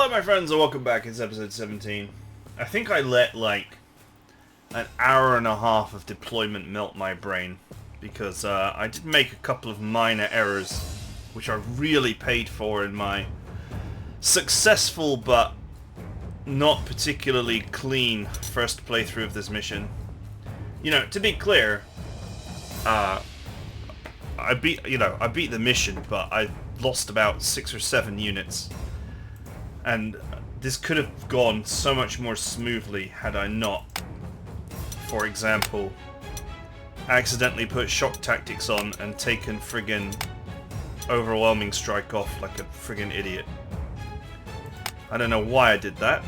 Hello my friends and welcome back. It's episode 17. I think I let like an hour and a half of deployment melt my brain because I did make a couple of minor errors which I really paid for in my successful but not particularly clean first playthrough of this mission. You know, to be clear, I beat the mission, but I lost about 6 or 7 units. And this could have gone so much more smoothly had I not, for example, accidentally put shock tactics on and taken friggin' overwhelming strike off like a friggin' idiot. I don't know why I did that,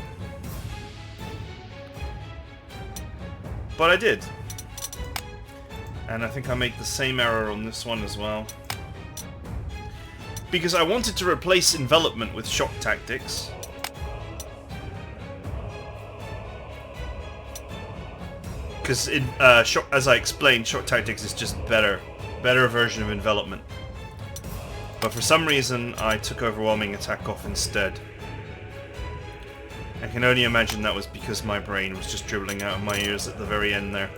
but I did. And I think I made the same error on this one as well. Because I wanted to replace envelopment with shock tactics. Because as I explained, shock tactics is just better version of envelopment. But for some reason, I took overwhelming attack off instead. I can only imagine that was because my brain was just dribbling out of my ears at the very end there.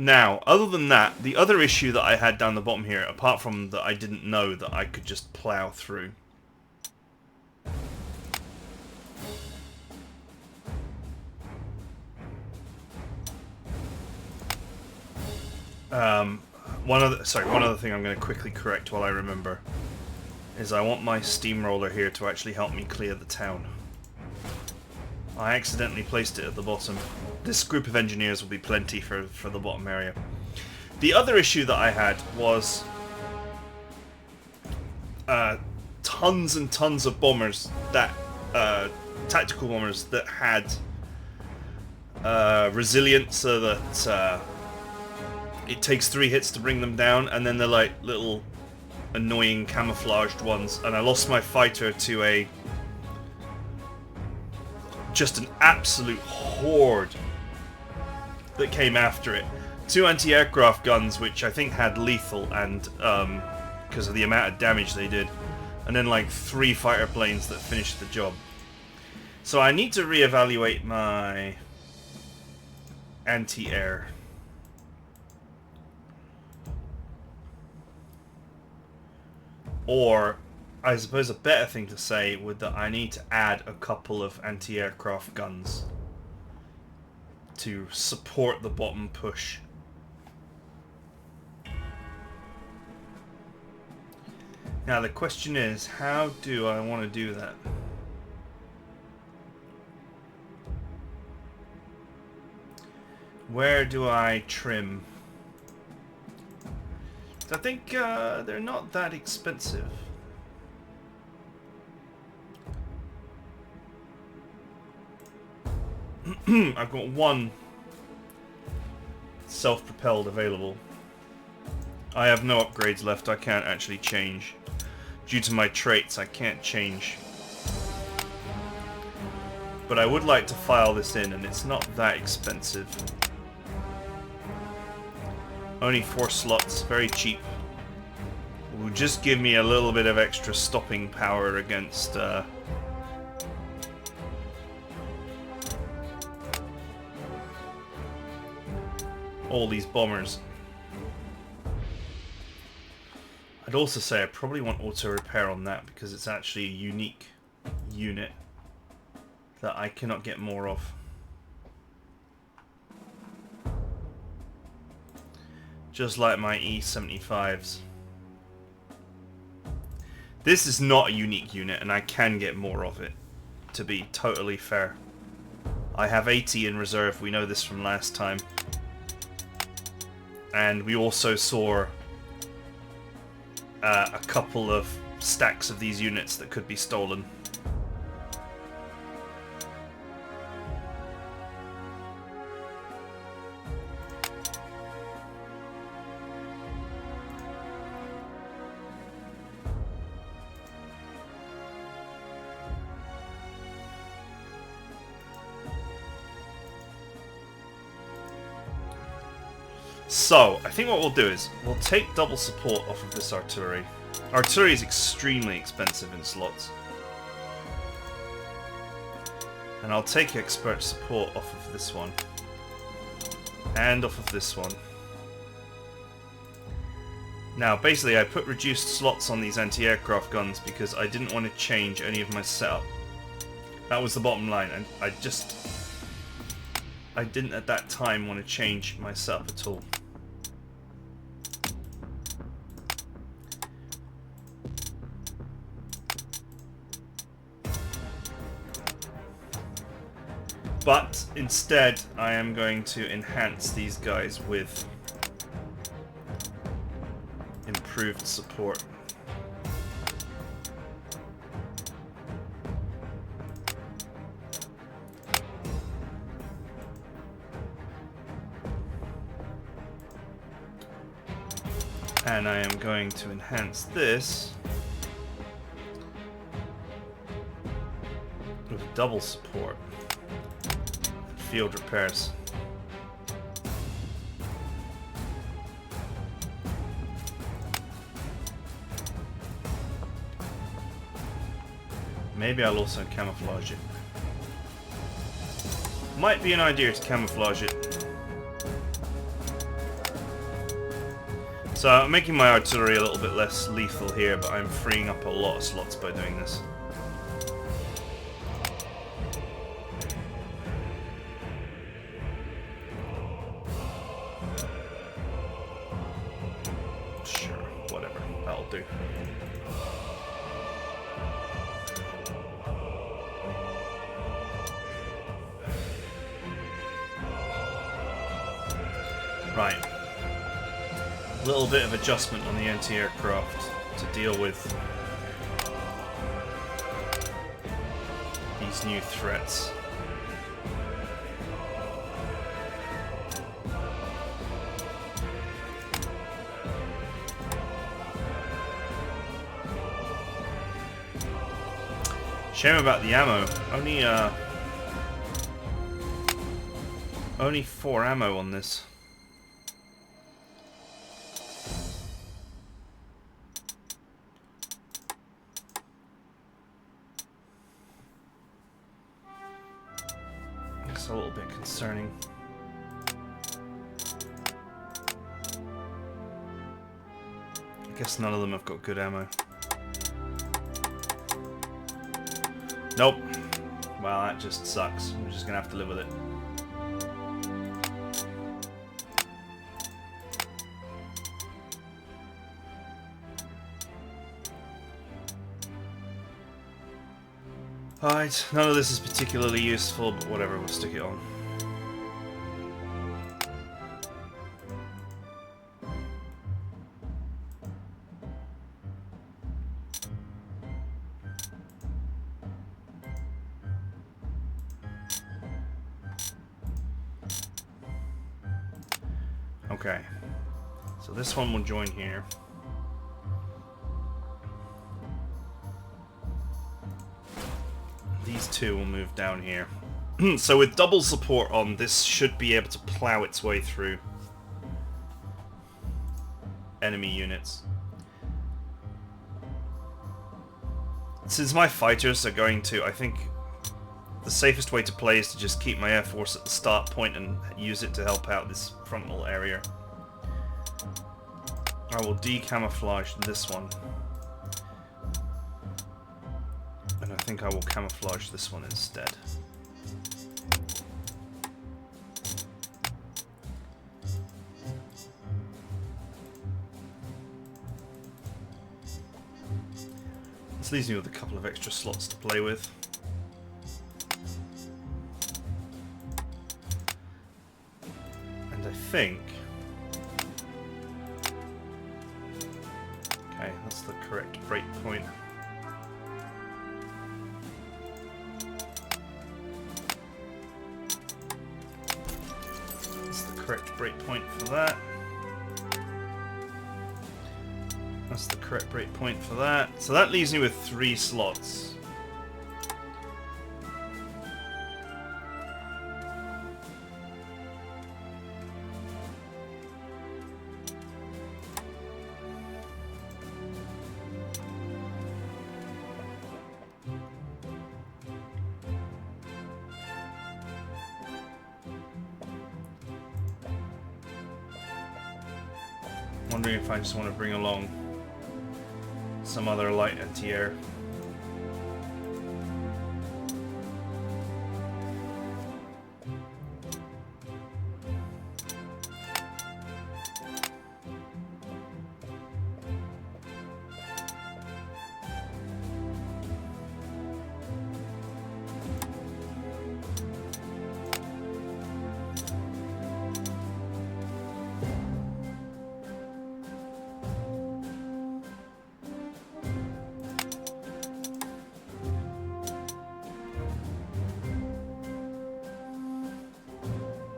Now, other than that, the other issue that I had down the bottom here, apart from that I didn't know that I could just plow through. One other thing I'm going to quickly correct while I remember is I want my steamroller here to actually help me clear the town. I accidentally placed it at the bottom. This group of engineers will be plenty for the bottom area. The other issue that I had was tons and tons of bombers that tactical bombers that had resilience, so that it takes 3 hits to bring them down, and then they're like little annoying camouflaged ones, and I lost my fighter to just an absolute horde that came after it. 2 anti-aircraft guns, which I think had lethal, and because of the amount of damage they did, and then like 3 fighter planes that finished the job. So I need to reevaluate my anti-air. Or, I suppose a better thing to say would that I need to add a couple of anti-aircraft guns to support the bottom push. Now the question is, how do I want to do that? Where do I trim? I think they're not that expensive. I've got 1 self-propelled available. I have no upgrades left. I can't actually change. Due to my traits, I can't change. But I would like to file this in, and it's not that expensive. Only 4 slots, very cheap. Will just give me a little bit of extra stopping power against all these bombers. I'd also say I probably want auto repair on that because it's actually a unique unit that I cannot get more of. Just like my E75s. This is not a unique unit, and I can get more of it, to be totally fair. I have 80 in reserve, we know this from last time. And we also saw a couple of stacks of these units that could be stolen. So, I think what we'll do is, we'll take double support off of this artillery. Artillery is extremely expensive in slots. And I'll take expert support off of this one. And off of this one. Now, basically, I put reduced slots on these anti-aircraft guns because I didn't want to change any of my setup. That was the bottom line, and I didn't at that time want to change my setup at all. But instead, I am going to enhance these guys with improved support. And I am going to enhance this with double support. Field repairs. Maybe I'll also camouflage it. Might be an idea to camouflage it. So I'm making my artillery a little bit less lethal here, but I'm freeing up a lot of slots by doing this. Right. A little bit of adjustment on the anti-aircraft to deal with these new threats. Shame about the ammo. Only 4 ammo on this. It's a little bit concerning. I guess none of them have got good ammo. Nope. Well, that just sucks. We're just gonna have to live with it. Alright, none of this is particularly useful, but whatever, we'll stick it on. Okay, so this one will join here. These two will move down here. So with double support on, this should be able to plow its way through enemy units. Since my fighters are going to, I think the safest way to play is to just keep my air force at the start point and use it to help out this frontal area. I will decamouflage this one. And I think I will camouflage this one instead. This leaves me with a couple of extra slots to play with. And I think... okay, that's the correct break point. Correct breakpoint for that. That's the correct breakpoint for that. So that leaves me with 3 slots. wondering if I just want to bring along some other light anti-air.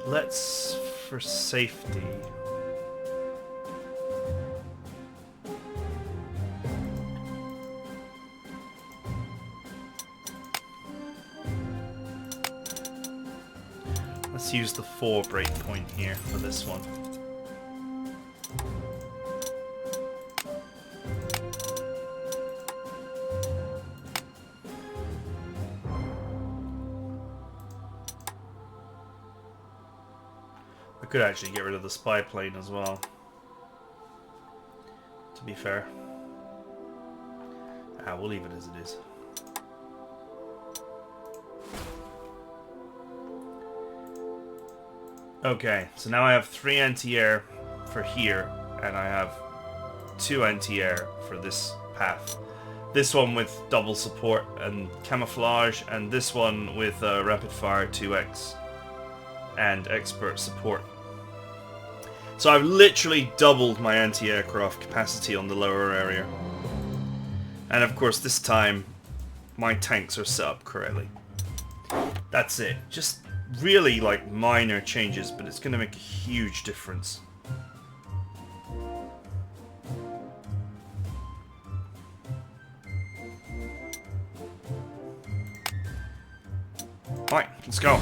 Let's, for safety, let's use the 4 breakpoint here for this one. I could actually get rid of the spy plane as well, to be fair. We'll leave it as it is. Okay, so now I have 3 anti-air for here, and I have 2 anti-air for this path. This one with double support and camouflage, and this one with rapid fire 2x and expert support. So I've literally doubled my anti-aircraft capacity on the lower area. And of course this time my tanks are set up correctly. That's it. Just really like minor changes, but it's going to make a huge difference. Right, let's go.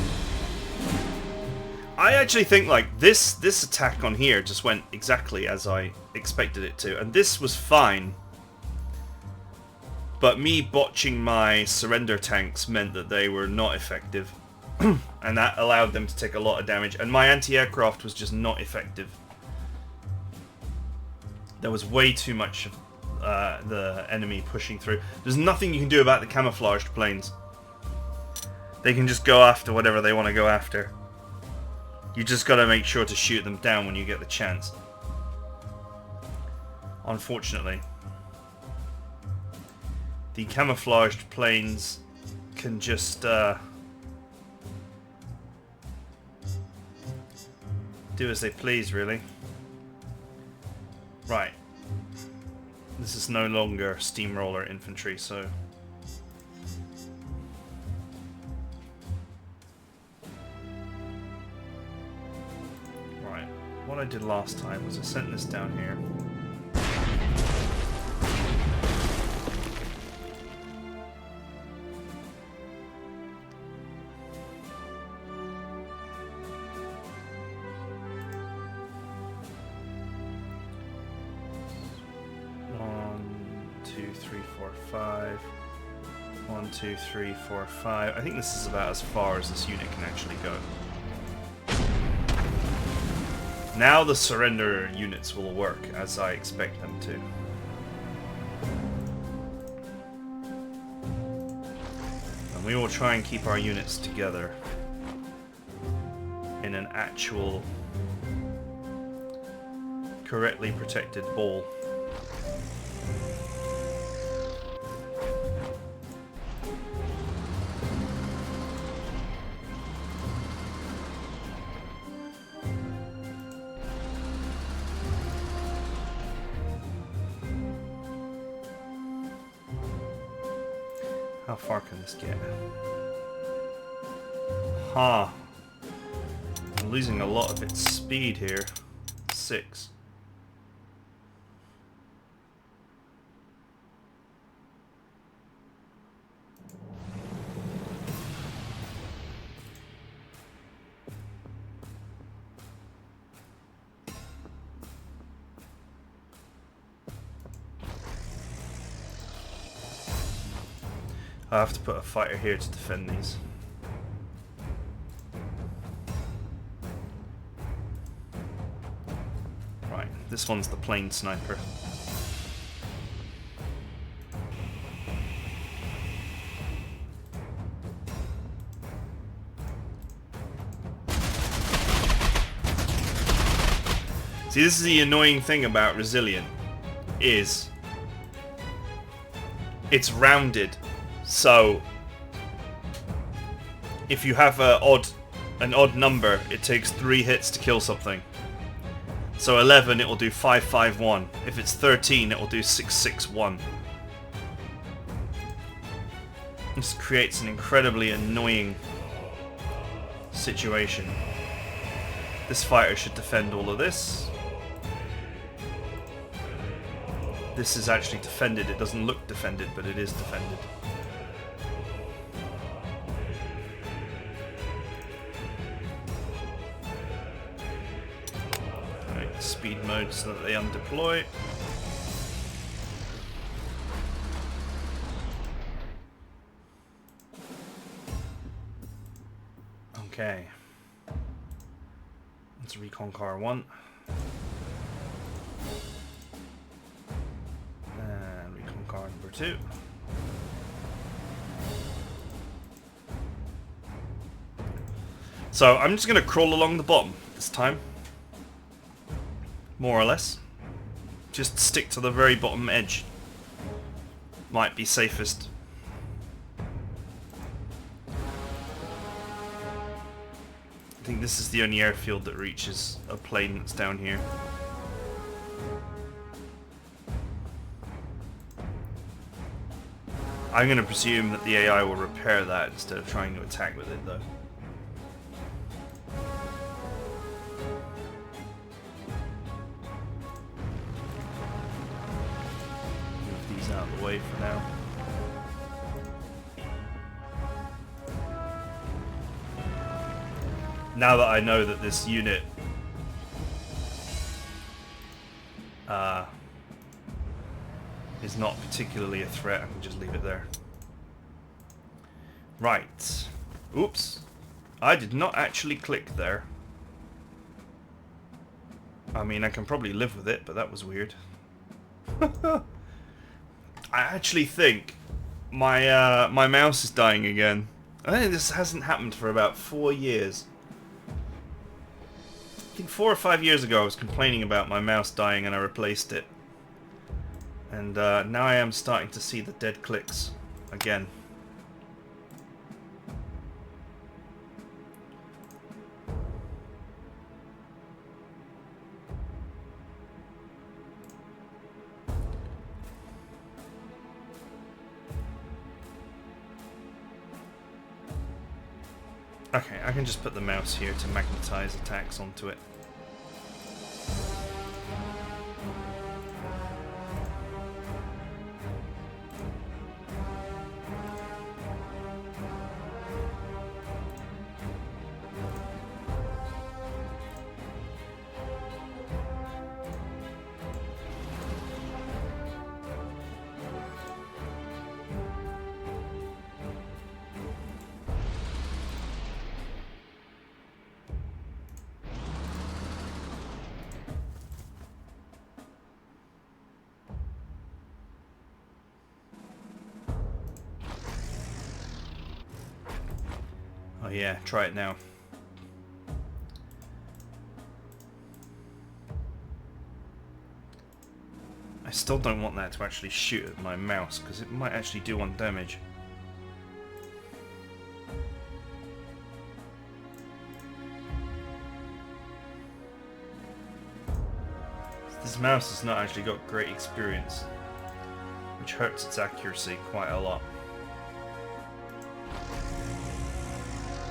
I actually think like this attack on here just went exactly as I expected it to, and this was fine. But me botching my surrender tanks meant that they were not effective, and that allowed them to take a lot of damage, and my anti-aircraft was just not effective. There was way too much of the enemy pushing through. There's nothing you can do about the camouflaged planes. They can just go after whatever they want to go after. You just gotta make sure to shoot them down when you get the chance. Unfortunately. The camouflaged planes can just do as they please, really. Right. This is no longer steamroller infantry, so... What I did last time was I sent this down here. One, two, three, four, five. 1, 2, 3, 4, 5. I think this is about as far as this unit can actually go. Now the surrender units will work as I expect them to. And we will try and keep our units together in an actual correctly protected ball. How far can this get? Ha! I'm losing a lot of its speed here. 6. I have to put a fighter here to defend these. Right, this this one's the plane sniper. See, this is the annoying thing about Resilient, is it's rounded, so if you have an odd number, it takes 3 hits to kill something. So 11, it will do 551. If it's 13, it will do 661. This creates an incredibly annoying situation. This fighter should defend all of this. This is actually defended. It doesn't look defended, but it is defended. Alright, speed mode so that they undeploy. Okay. Let's recon car 1. And recon car number 2. So I'm just going to crawl along the bottom this time. More or less. Just stick to the very bottom edge. Might be safest. I think this is the only airfield that reaches a plane that's down here. I'm going to presume that the AI will repair that instead of trying to attack with it, though. Move these out of the way for now. Now that I know that this unit is not particularly a threat, I can just leave it there. Right. Oops. I did not actually click there. I mean, I can probably live with it, but that was weird. I actually think my my mouse is dying again. I think this hasn't happened for about 4 years. I think 4 or 5 years ago I was complaining about my mouse dying and I replaced it. And now I am starting to see the dead clicks again. Okay, I can just put the mouse here to magnetize attacks onto it. Oh yeah, try it now. I still don't want that to actually shoot at my mouse, because it might actually do 1 damage. This mouse has not actually got great experience, which hurts its accuracy quite a lot.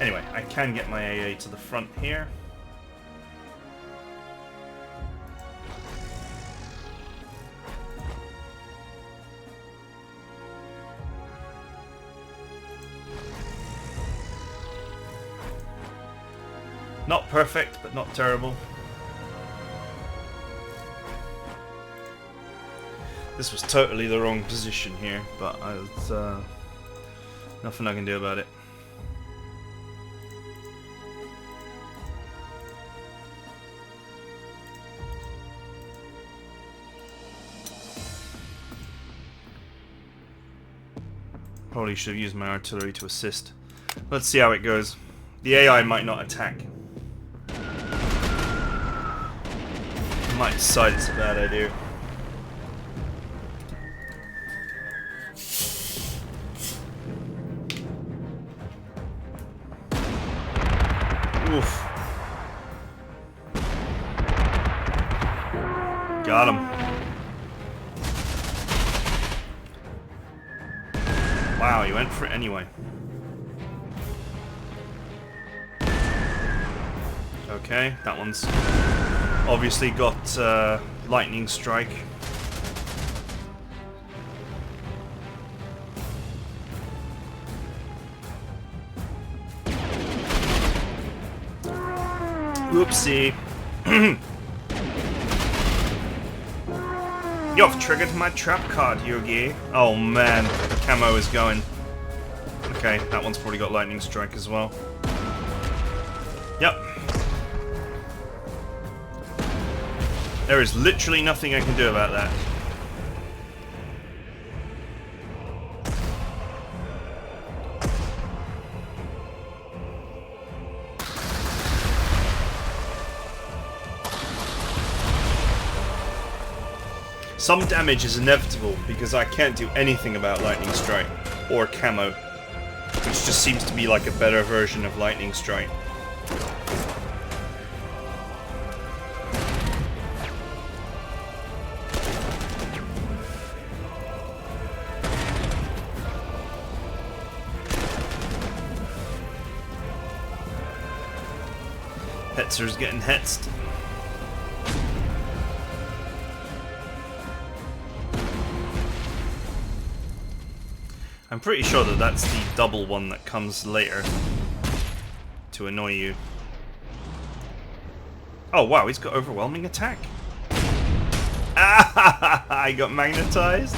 Anyway, I can get my AA to the front here. Not perfect, but not terrible. This was totally the wrong position here, but it's nothing I can do about it. Probably should have used my artillery to assist. Let's see how it goes. The AI might not attack. I might decide it's a bad idea. Oof. Got him. Wow, you went for it anyway. Okay, that one's obviously got lightning strike. Whoopsie. You've triggered my trap card, Yogi. Oh man, the camo is going. Okay, that one's probably got lightning strike as well. Yep. There is literally nothing I can do about that. Some damage is inevitable because I can't do anything about lightning strike or camo, which just seems to be like a better version of lightning strike. Hetzer's getting hetzed. I'm pretty sure that that's the double one that comes later to annoy you. Oh wow, he's got overwhelming attack. Ah, I got magnetized.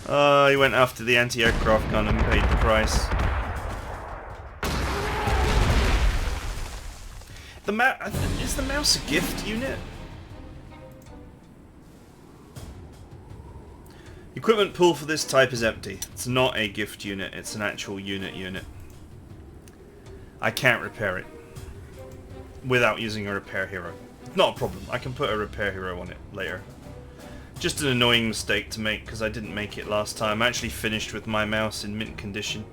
He went after the anti-aircraft gun and paid the price. Is the mouse a gift unit? Equipment pool for this type is empty. It's not a gift unit, it's an actual unit. I can't repair it without using a repair hero. Not a problem, I can put a repair hero on it later. Just an annoying mistake to make because I didn't make it last time. I actually finished with my mouse in mint condition.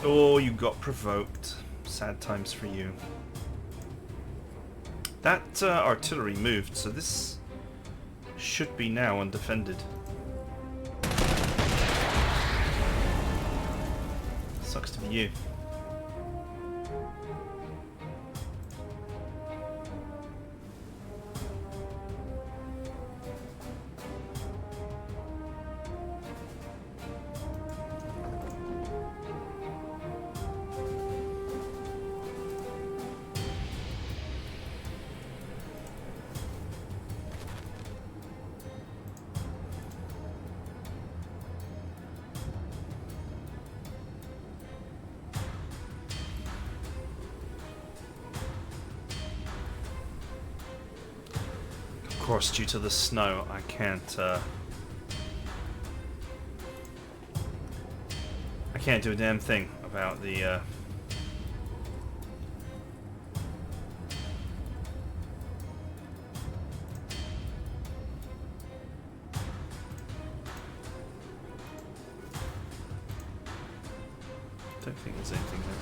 Oh, you got provoked. Sad times for you. That artillery moved, so this should be now undefended. Sucks to be you. Of course, due to the snow, I can't do a damn thing about the don't think there's anything there.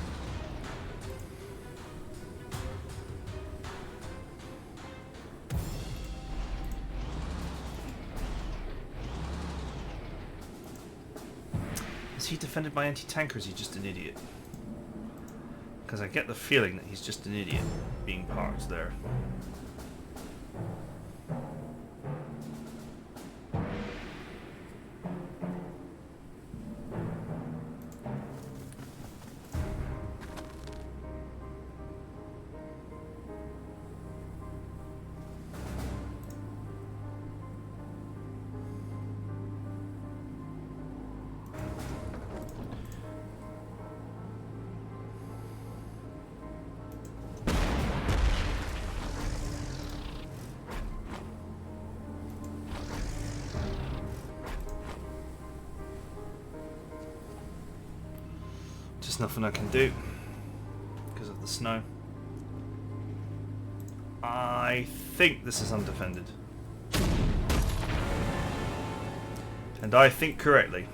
Is he defended by anti-tank or is he just an idiot? Because I get the feeling that he's just an idiot being parked there. There's nothing I can do because of the snow. I think this is undefended. And I think correctly.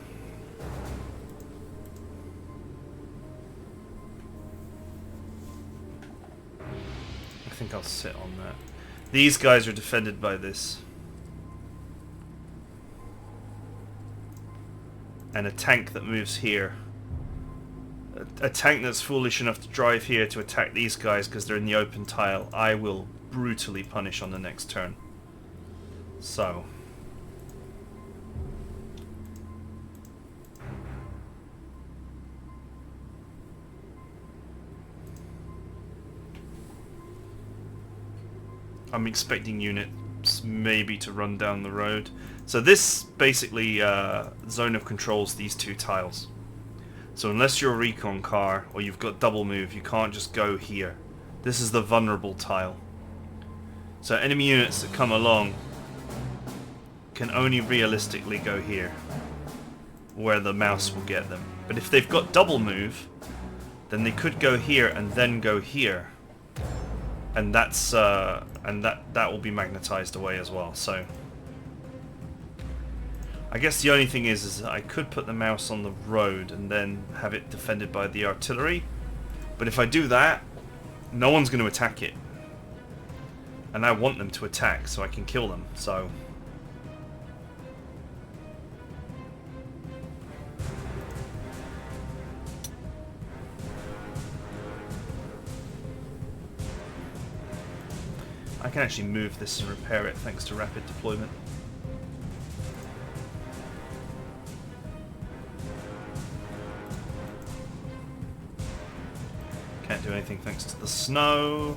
I think I'll sit on that. These guys are defended by this. And a tank that moves here. A tank that's foolish enough to drive here to attack these guys because they're in the open tile, I will brutally punish on the next turn. So. I'm expecting units maybe to run down the road. So this basically zone of controls these two tiles. So unless you're a recon car or you've got double move, you can't just go here. This is the vulnerable tile. So enemy units that come along can only realistically go here, where the mouse will get them. But if they've got double move, then they could go here and then go here. And that's that will be magnetized away as well. So I guess the only thing is I could put the mouse on the road and then have it defended by the artillery. But if I do that, no one's going to attack it. And I want them to attack so I can kill them. So I can actually move this and repair it thanks to rapid deployment. Can't do anything thanks to the snow.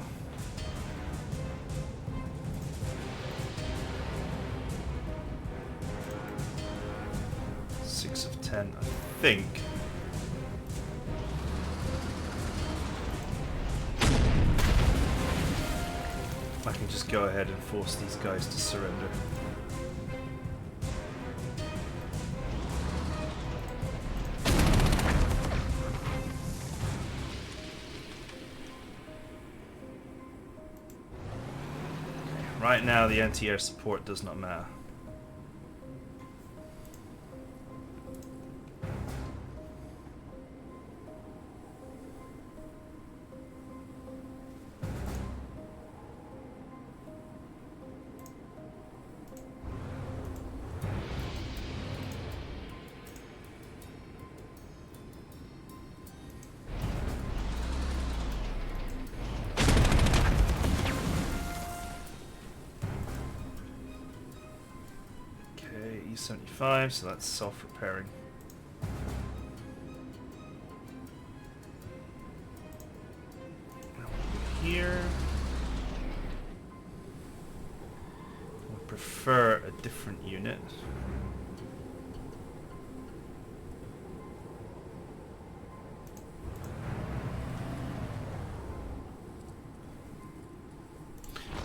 Six of 10, I think. I can just go ahead and force these guys to surrender. Right now, the anti-air support does not matter. E75, so that's self-repairing. Here, I would prefer a different unit.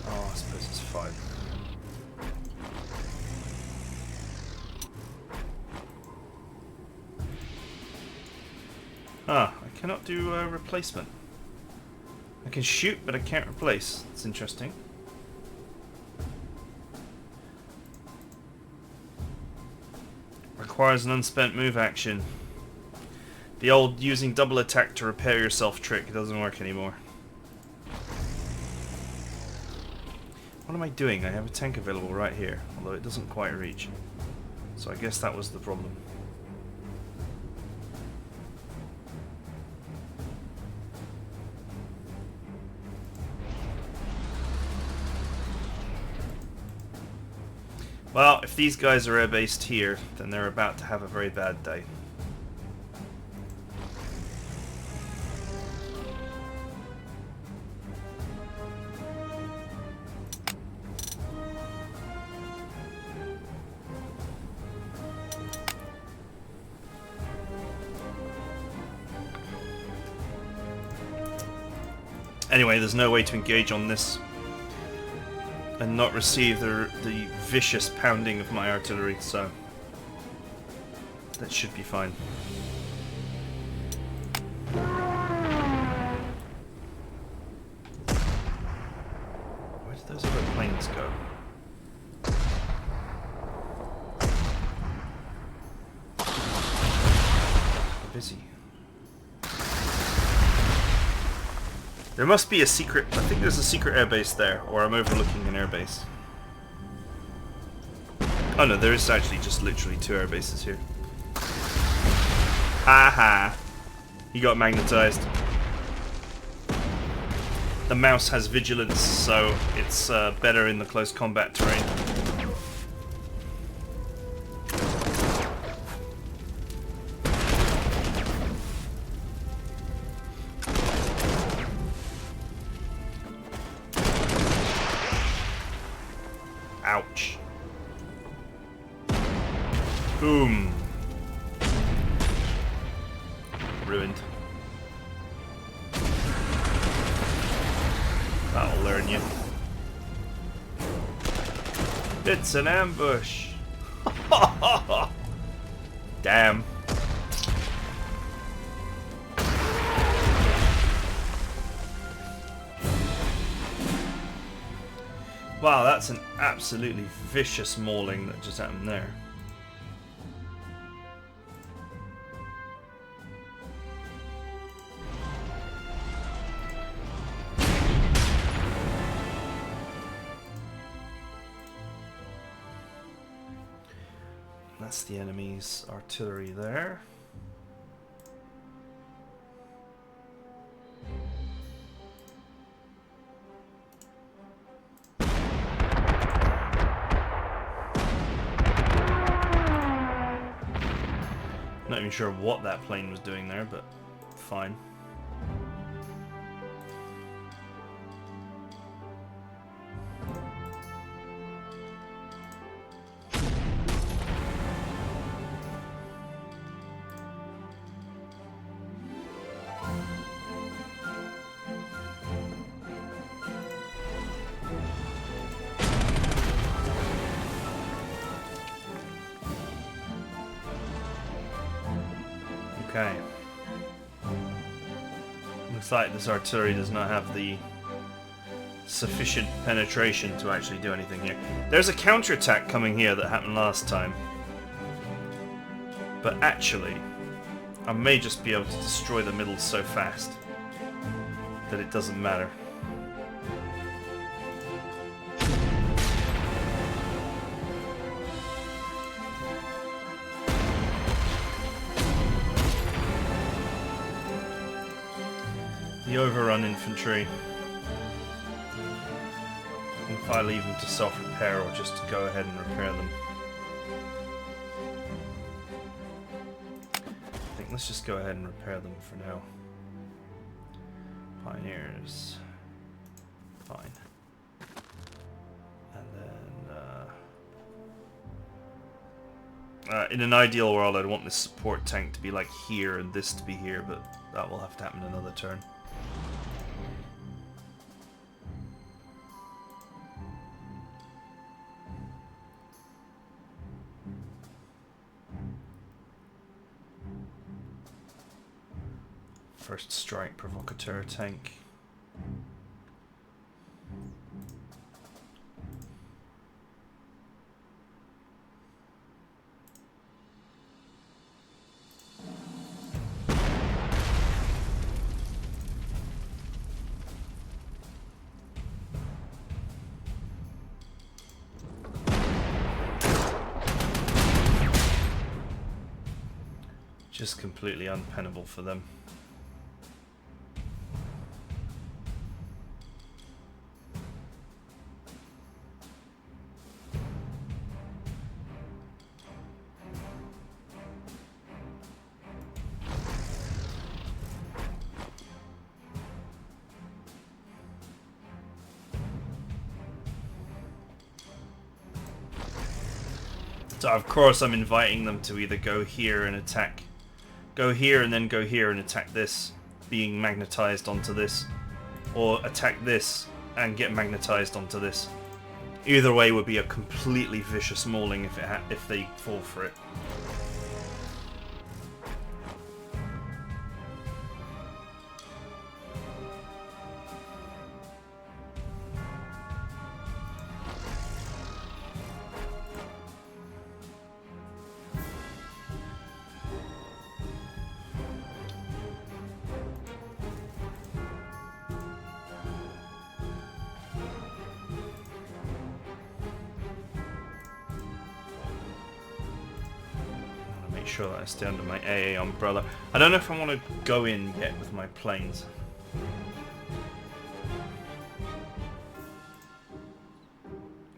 Oh, I suppose it's 5. Ah, I cannot do a replacement. I can shoot, but I can't replace. That's interesting. Requires an unspent move action. The old using double attack to repair yourself trick doesn't work anymore. What am I doing? I have a tank available right here, although it doesn't quite reach. So I guess that was the problem. Well, if these guys are air-based here, then they're about to have a very bad day. Anyway, there's no way to engage on this and not receive the vicious pounding of my artillery, so that should be fine. those other planes go? They're busy. There must be a secret... I think there's a secret airbase there, or I'm overlooking an airbase. Oh no, there is actually just literally 2 airbases here. Haha! He got magnetized. The mouse has vigilance, so it's better in the close combat terrain. Ouch. Boom. Ruined. That'll learn you. It's an ambush. Damn. Wow, that's an absolutely vicious mauling that just happened there. That's the enemy's artillery there. Not even sure what that plane was doing there, but fine. Okay. Looks like this artillery does not have the sufficient penetration to actually do anything here. There's a counterattack coming here that happened last time. But actually, I may just be able to destroy the middle so fast that it doesn't matter. The overrun infantry. If I leave them to self-repair or just go ahead and repair them. I think let's just go ahead and repair them for now. Pioneers. Fine. And then in an ideal world I'd want this support tank to be like here and this to be here, but that will have to happen another turn. First strike provocateur tank. Just completely unpennable for them. So of course I'm inviting them to either go here and attack, go here and then go here and attack this, being magnetized onto this, or attack this and get magnetized onto this. Either way would be a completely vicious mauling if they fall for it. sure that I stay under my AA umbrella. I don't know if I want to go in yet with my planes.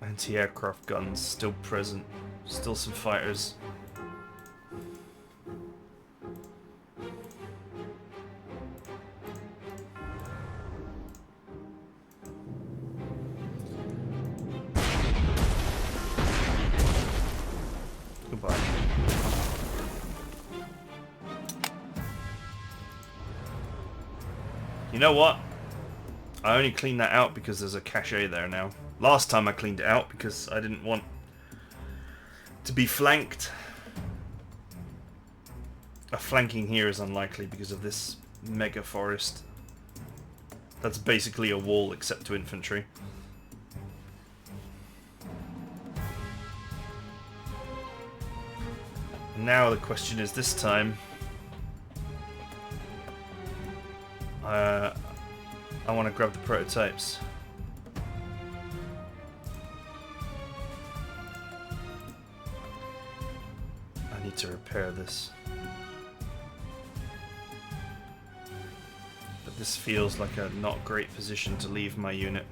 Anti-aircraft guns still present. Still some fighters. Goodbye. You know what? I only cleaned that out because there's a cache there now. Last time I cleaned it out because I didn't want to be flanked. A flanking here is unlikely because of this mega forest. That's basically a wall except to infantry. Now the question is, this time I want to grab the prototypes. I need to repair this. But this feels like a not great position to leave my unit.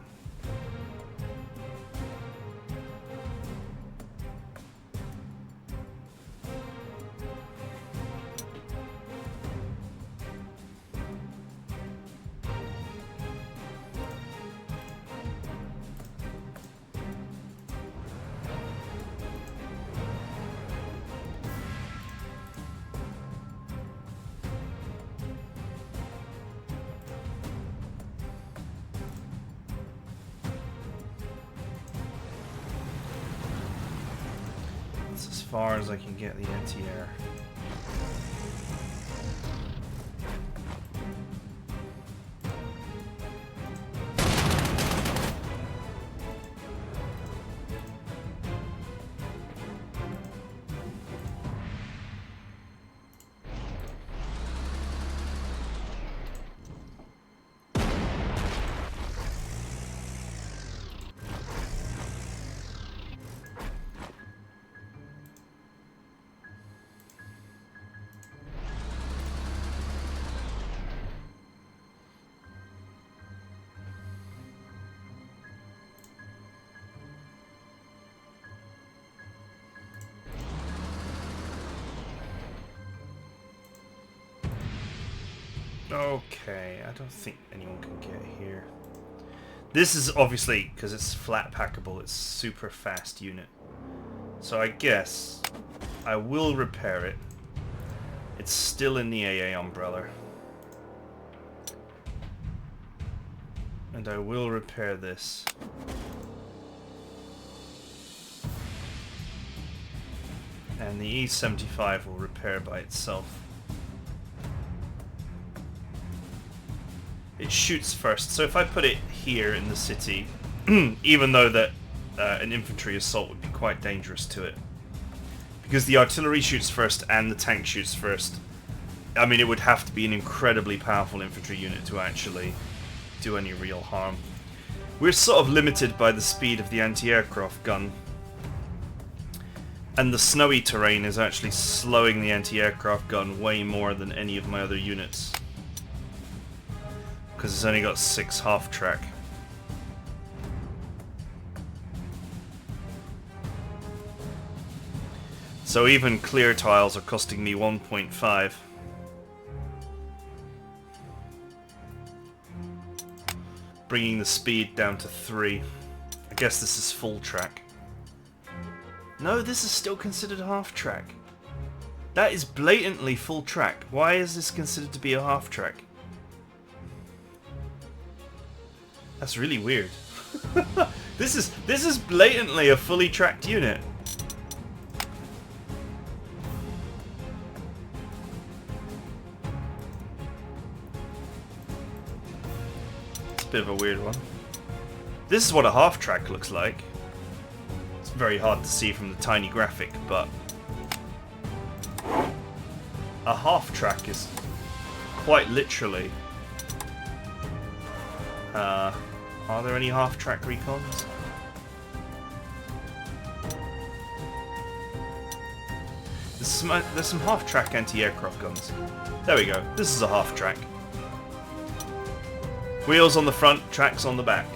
As far as I can get the anti-air. Okay, I don't think anyone can get here. This is obviously, because it's flat packable, it's super fast unit. So I guess I will repair it. It's still in the AA umbrella. And I will repair this. And the E-75 will repair by itself. It shoots first, so if I put it here in the city, even though that an infantry assault would be quite dangerous to it, because the artillery shoots first and the tank shoots first, I mean, it would have to be an incredibly powerful infantry unit to actually do any real harm. We're sort of limited by the speed of the anti-aircraft gun, and the snowy terrain is actually slowing the anti-aircraft gun way more than any of my other units. Because it's only got 6 half-track. So even clear tiles are costing me 1.5. Bringing the speed down to 3. I guess this is full track. No, this is still considered half-track. That is blatantly full track. Why is this considered to be a half-track? That's really weird. This is blatantly a fully tracked unit. It's a bit of a weird one. This is what a half track looks like. It's very hard to see from the tiny graphic, but a half track is quite literally are there any half-track recons? The there's some half-track anti-aircraft guns. There we go. This is a half-track. Wheels on the front, tracks on the back.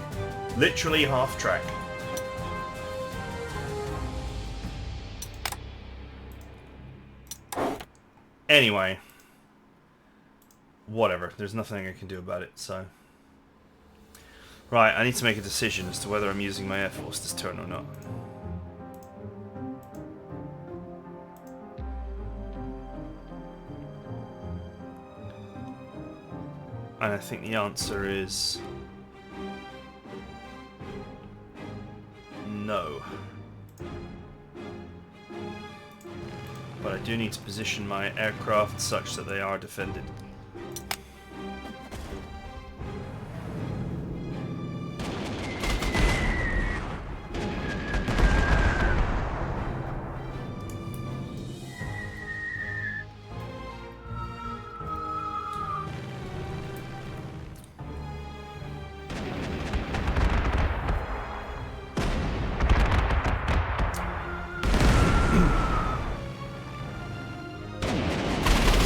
Literally half-track. Anyway. Whatever. There's nothing I can do about it, so... Right, I need to make a decision as to whether I'm using my Air Force this turn or not. And I think the answer is... no. But I do need to position my aircraft such that they are defended.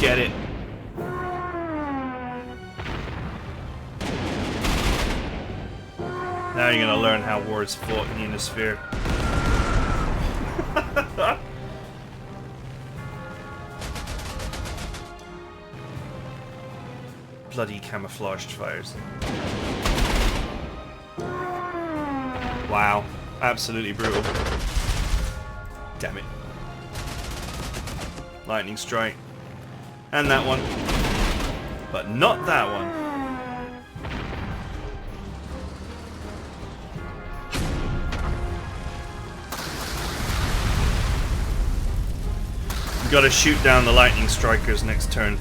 Get it. Now you're gonna learn how war is fought in the Unisphere. Bloody camouflaged fires. Wow. Absolutely brutal. Damn it. Lightning strike. And that one. But not that one. We've got to shoot down the lightning strikers next turn.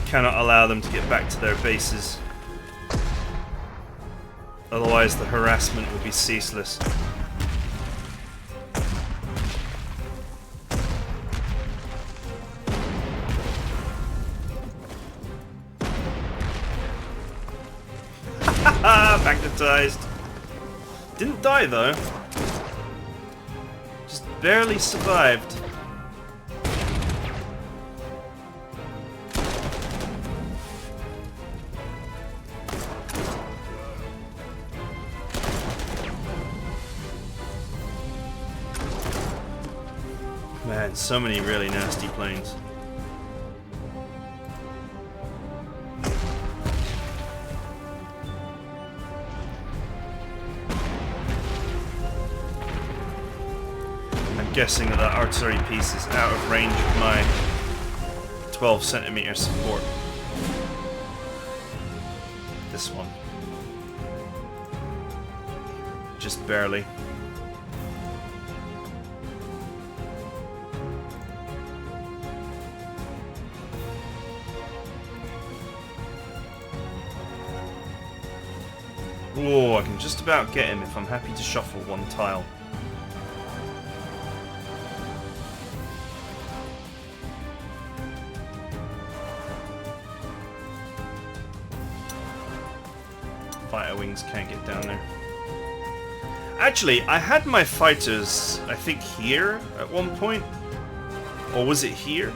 Cannot allow them to get back to their bases. Otherwise the harassment will be ceaseless. Magnetized. Didn't die though. Just barely survived. Man, so many really nasty planes. Guessing that artillery piece is out of range of my 12cm support. This one. Just barely. Oh, I can just about get him if I'm happy to shuffle one tile. Fighter wings can't get down there. Actually, I had my fighters, I think, here at one point. Or was it here?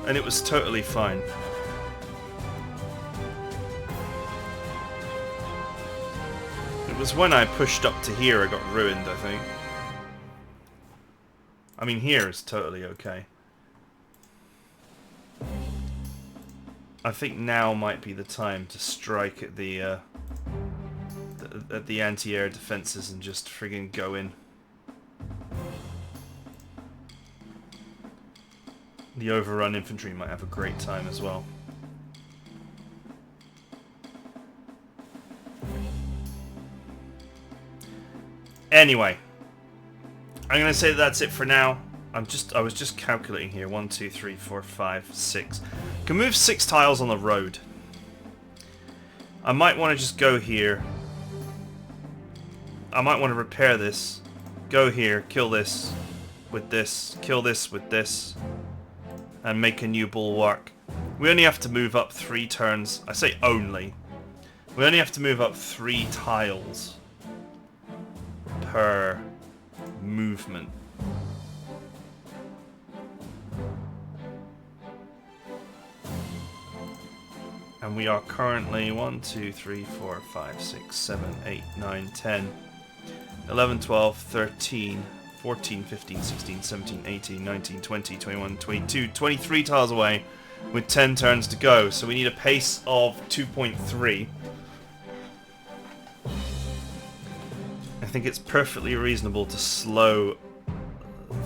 And it was totally fine. It was when I pushed up to here I got ruined, I think. I mean, here is totally okay. I think now might be the time to strike at the anti-air defenses and just friggin' go in. The overrun infantry might have a great time as well. Anyway, I'm gonna say that's it for now. I was just calculating here. 1, 2, 3, 4, 5, 6. Can move 6 tiles on the road. I might want to just go here. I might want to repair this. Go here, kill this with this, kill this with this, and make a new bulwark. We only have to move up 3 turns. I say only. We only have to move up 3 tiles per movement. And we are currently 1, 2, 3, 4, 5, 6, 7, 8, 9, 10, 11, 12, 13, 14, 15, 16, 17, 18, 19, 20, 21, 22, 23 tiles away with 10 turns to go. So we need a pace of 2.3. I think it's perfectly reasonable to slow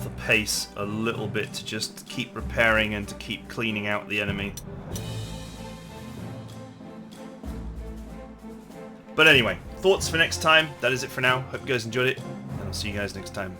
the pace a little bit to just keep repairing and to keep cleaning out the enemy. But anyway, thoughts for next time. That is it for now. Hope you guys enjoyed it, and I'll see you guys next time.